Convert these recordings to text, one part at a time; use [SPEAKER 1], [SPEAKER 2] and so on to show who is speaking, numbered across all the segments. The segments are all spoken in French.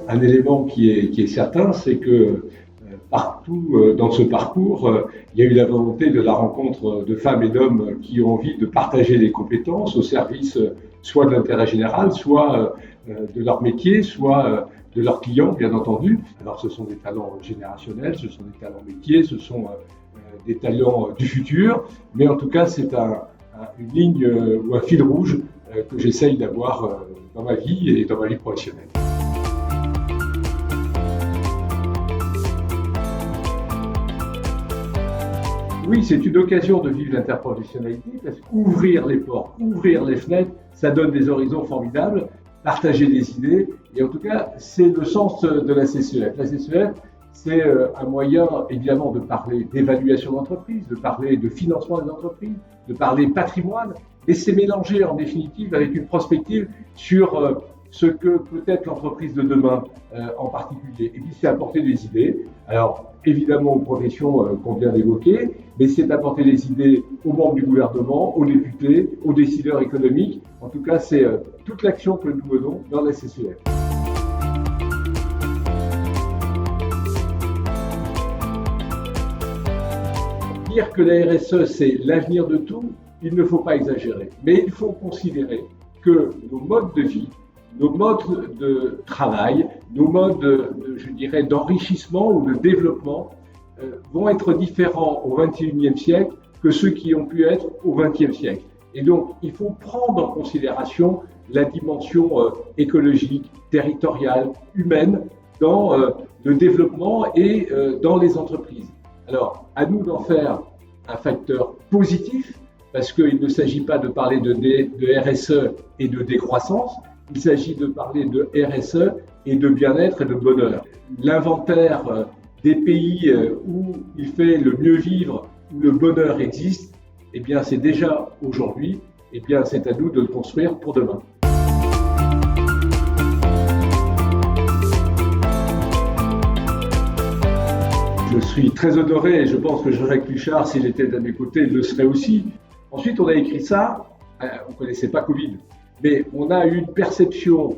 [SPEAKER 1] un élément qui est certain, c'est que partout dans ce parcours, il y a eu la volonté de la rencontre de femmes et d'hommes qui ont envie de partager des compétences au service soit de l'intérêt général, soit de leur métier, soit de leurs clients, bien entendu. Alors ce sont des talents générationnels, ce sont des talents métiers, ce sont des talents du futur, mais en tout cas c'est une ligne ou un fil rouge que j'essaye d'avoir dans ma vie et dans ma vie professionnelle. Oui, c'est une occasion de vivre l'interprofessionnalité parce qu'ouvrir les portes, ouvrir les fenêtres, ça donne des horizons formidables, partager des idées. Et en tout cas, c'est le sens de la CCEF. La CCEF, c'est un moyen évidemment de parler d'évaluation d'entreprise, de parler de financement des entreprises, de parler patrimoine, et c'est mélangé en définitive avec une prospective sur ce que peut être l'entreprise de demain en particulier. Et puis c'est apporter des idées. Alors évidemment aux professions qu'on vient d'évoquer, mais c'est apporter des idées aux membres du gouvernement, aux députés, aux décideurs économiques. En tout cas, c'est toute l'action que nous menons dans la CCEF. Dire que la RSE, c'est l'avenir de tout, il ne faut pas exagérer. Mais il faut considérer que nos modes de vie, nos modes de travail, nos modes, je dirais, d'enrichissement ou de développement vont être différents au XXIe siècle que ceux qui ont pu être au XXe siècle. Et donc, il faut prendre en considération la dimension écologique, territoriale, humaine dans le développement et dans les entreprises. Alors, à nous d'en faire un facteur positif, parce qu'il ne s'agit pas de parler de RSE et de décroissance, il s'agit de parler de RSE et de bien-être et de bonheur. L'inventaire des pays où il fait le mieux vivre, où le bonheur existe, eh bien c'est déjà aujourd'hui, eh bien c'est à nous de le construire pour demain. Je suis très honoré et je pense que Jacques Pluchart, s'il était à mes côtés, le serait aussi. Ensuite, on a écrit ça, on ne connaissait pas Covid, mais on a eu une perception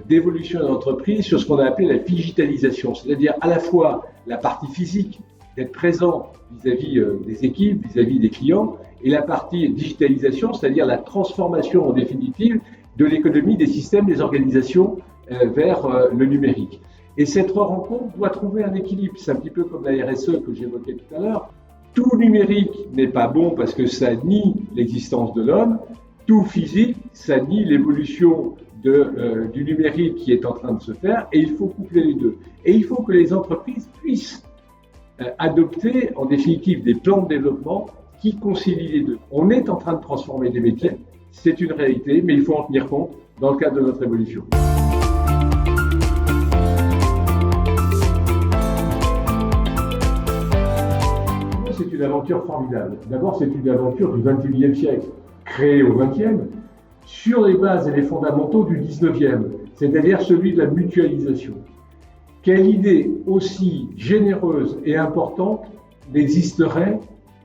[SPEAKER 1] d'évolution de l'entreprise sur ce qu'on a appelé la digitalisation, c'est-à-dire à la fois la partie physique, d'être présent vis-à-vis des équipes, vis-à-vis des clients, et la partie digitalisation, c'est-à-dire la transformation en définitive de l'économie, des systèmes, des organisations vers le numérique. Et cette rencontre doit trouver un équilibre. C'est un petit peu comme la RSE que j'évoquais tout à l'heure. Tout numérique n'est pas bon parce que ça nie l'existence de l'homme. Tout physique, ça nie l'évolution du numérique qui est en train de se faire. Et il faut coupler les deux. Et il faut que les entreprises puissent adopter en définitive des plans de développement qui concilient les deux. On est en train de transformer des métiers. C'est une réalité, mais il faut en tenir compte dans le cadre de notre évolution. C'est une aventure formidable. D'abord, c'est une aventure du XXIe siècle, créée au XXe, sur les bases et les fondamentaux du XIXe, c'est-à-dire celui de la mutualisation. Quelle idée aussi généreuse et importante n'existerait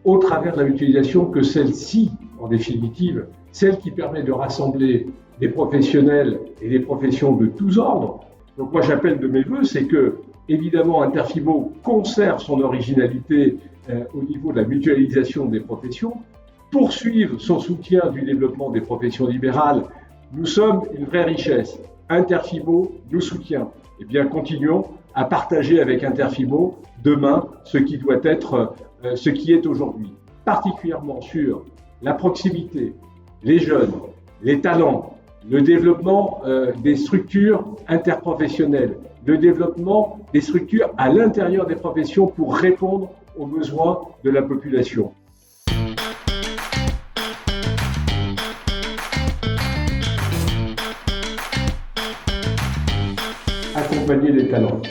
[SPEAKER 1] au travers de la mutualisation que celle-ci, en définitive, celle qui permet de rassembler les professionnels et les professions de tous ordres. Donc moi, j'appelle de mes voeux, c'est que, évidemment, Interfibo conserve son originalité au niveau de la mutualisation des professions, poursuivre son soutien du développement des professions libérales. Nous sommes une vraie richesse. Interfibo nous soutient. Eh bien, continuons à partager avec Interfibo demain ce qui doit être, ce qui est aujourd'hui, particulièrement sur la proximité, les jeunes, les talents, le développement des structures interprofessionnelles, le développement des structures à l'intérieur des professions pour répondre aux besoins de la population. Accompagner les talents.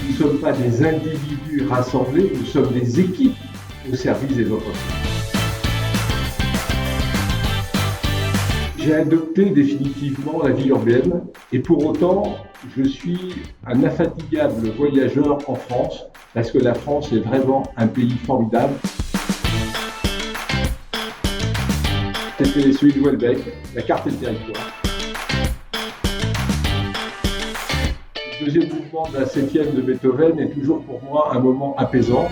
[SPEAKER 1] Nous ne sommes pas des individus rassemblés, nous sommes des équipes au service des entreprises. J'ai adopté définitivement la vie urbaine et pour autant, je suis un infatigable voyageur en France parce que la France est vraiment un pays formidable. C'était celui de Welbeck, la carte et le territoire. Le deuxième mouvement de la septième de Beethoven est toujours pour moi un moment apaisant.